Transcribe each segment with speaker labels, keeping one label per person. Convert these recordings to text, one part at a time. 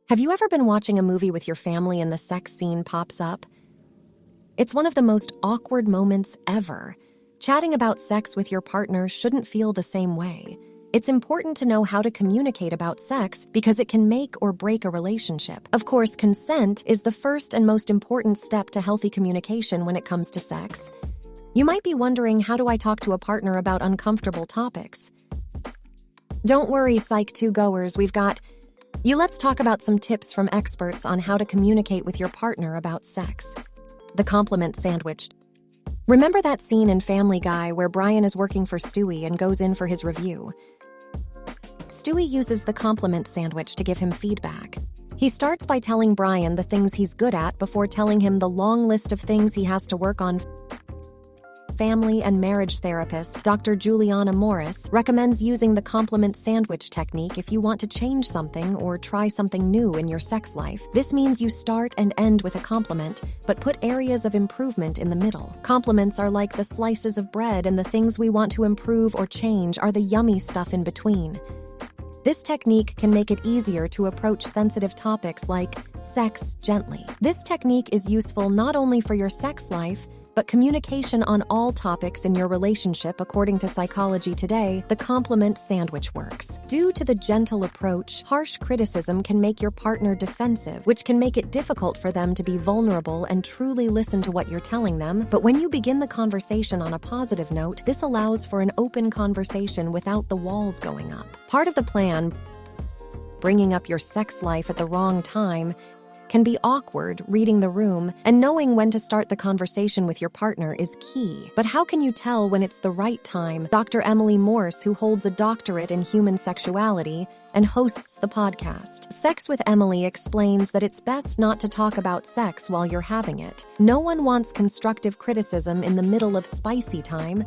Speaker 1: Have you ever been watching a movie with your family and the sex scene pops up? It's one of the most awkward moments ever. Chatting about sex with your partner shouldn't feel the same way. It's important to know how to communicate about sex because it can make or break a relationship. Of course, consent is the first and most important step to healthy communication when it comes to sex. You might be wondering, how do I talk to a partner about uncomfortable topics? Don't worry, Psych 2 goers, we've got you. Let's talk about some tips from experts on how to communicate with your partner about sex. The compliment sandwich. Remember that scene in Family Guy where Brian is working for Stewie and goes in for his review? Stewie uses the compliment sandwich to give him feedback. He starts by telling Brian the things he's good at before telling him the long list of things he has to work on. Family and marriage therapist Dr. Juliana Morris recommends using the compliment sandwich technique if you want to change something or try something new in your sex life. This means you start and end with a compliment, but put areas of improvement in the middle. Compliments are like the slices of bread, and the things we want to improve or change are the yummy stuff in between. This technique can make it easier to approach sensitive topics like sex gently. This technique is useful not only for your sex life, but communication on all topics in your relationship. According to Psychology Today, the compliment sandwich works. Due to the gentle approach, harsh criticism can make your partner defensive, which can make it difficult for them to be vulnerable and truly listen to what you're telling them. But when you begin the conversation on a positive note, this allows for an open conversation without the walls going up. Part of the plan, bringing up your sex life at the wrong time, can be awkward. Reading the room and knowing when to start the conversation with your partner is key. But how can you tell when it's the right time? Dr. Emily Morse, who holds a doctorate in human sexuality and hosts the podcast Sex with Emily, explains that it's best not to talk about sex while you're having it. No one wants constructive criticism in the middle of spicy time.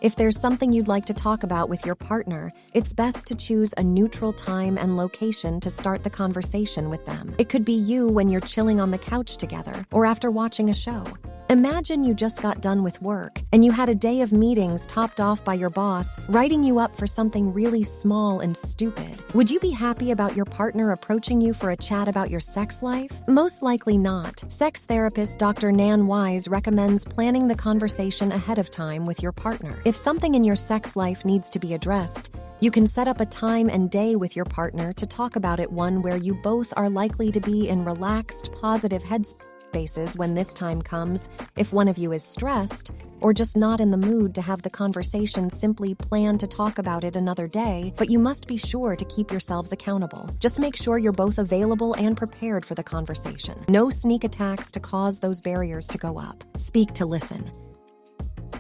Speaker 1: If there's something you'd like to talk about with your partner, it's best to choose a neutral time and location to start the conversation with them. It could be you when you're chilling on the couch together, or after watching a show. Imagine you just got done with work, and you had a day of meetings topped off by your boss, writing you up for something really small and stupid. Would you be happy about your partner approaching you for a chat about your sex life? Most likely not. Sex therapist Dr. Nan Wise recommends planning the conversation ahead of time with your partner. If something in your sex life needs to be addressed, you can set up a time and day with your partner to talk about it, one where you both are likely to be in relaxed, positive headspaces when this time comes. If one of you is stressed or just not in the mood to have the conversation, simply plan to talk about it another day, but you must be sure to keep yourselves accountable. Just make sure you're both available and prepared for the conversation. No sneak attacks to cause those barriers to go up. Speak to listen.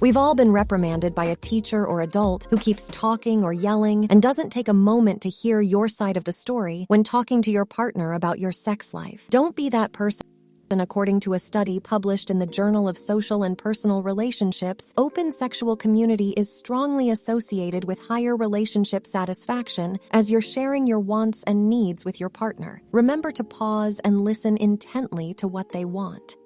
Speaker 1: We've all been reprimanded by a teacher or adult who keeps talking or yelling and doesn't take a moment to hear your side of the story when talking to your partner about your sex life. Don't be that person. According to a study published in the Journal of Social and Personal Relationships, open sexual community is strongly associated with higher relationship satisfaction as you're sharing your wants and needs with your partner. Remember to pause and listen intently to what they want.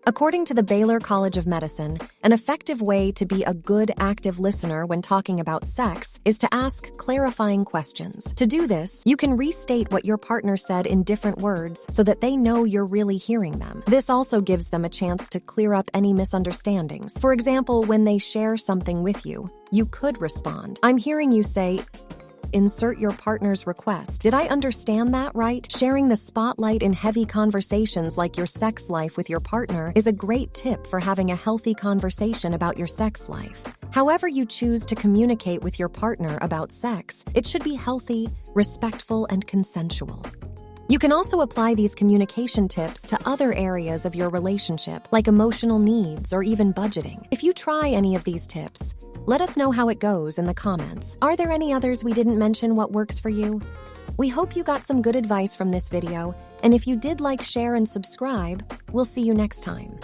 Speaker 1: According to the Baylor College of Medicine, an effective way to be a good, active listener when talking about sex is to ask clarifying questions. To do this, you can restate what your partner said in different words so that they know you're really hearing them. This also gives them a chance to clear up any misunderstandings. For example, when they share something with you, you could respond, "I'm hearing you say," insert your partner's request. Did I understand that right? Sharing the spotlight in heavy conversations like your sex life with your partner is a great tip for having a healthy conversation about your sex life. However you choose to communicate with your partner about sex, it should be healthy, respectful, and consensual. You can also apply these communication tips to other areas of your relationship, like emotional needs or even budgeting. If you try any of these tips, let us know how it goes in the comments. Are there any others we didn't mention? What works for you? We hope you got some good advice from this video, and if you did, like, share, and subscribe. We'll see you next time.